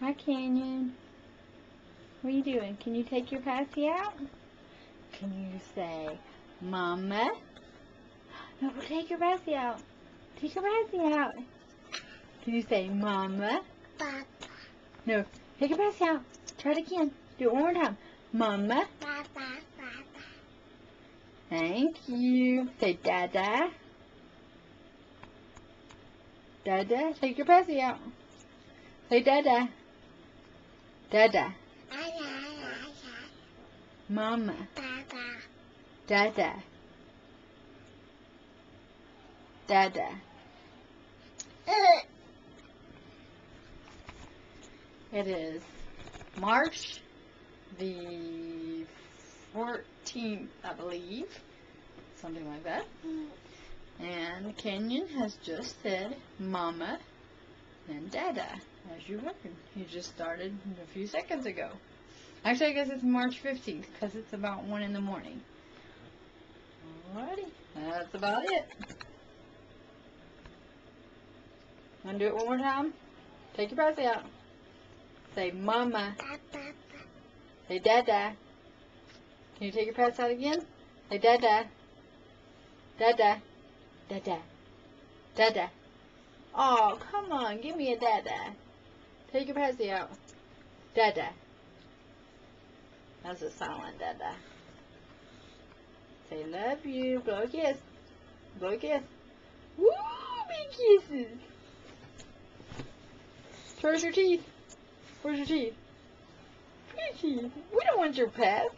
Hi, Canyon. What are you doing? Can you take your passy out? Can you say, Mama? No, take your passy out. Take your passy out. Can you say, Mama? Papa. No, take your passy out. Try it again. Do it one more time. Mama. Papa. Papa. Thank you. Say, Dada. Dada, take your passy out. Say, Dada. Dada. Mama. Papa. Dada. Dada. It is March the 14th, I believe. Something like that. And Canyon has just said Mama and Dada, as you heard. He just started a few seconds ago. Actually, I guess it's March 15th, because it's about 1 in the morning. Alrighty, that's about it. Want to do it one more time? Take your passy out. Say Mama. Papa. Say Dada. Can you take your pass out again? Say Dada. Dada. Dada. Dada. Oh, come on. Give me a Dada. Take your passy out. Dada. That's a silent Dada. Say love you. Blow a kiss. Blow a kiss. Woo! Big kisses. Where's your teeth? Where's your teeth? Where's your teeth? We don't want your passy.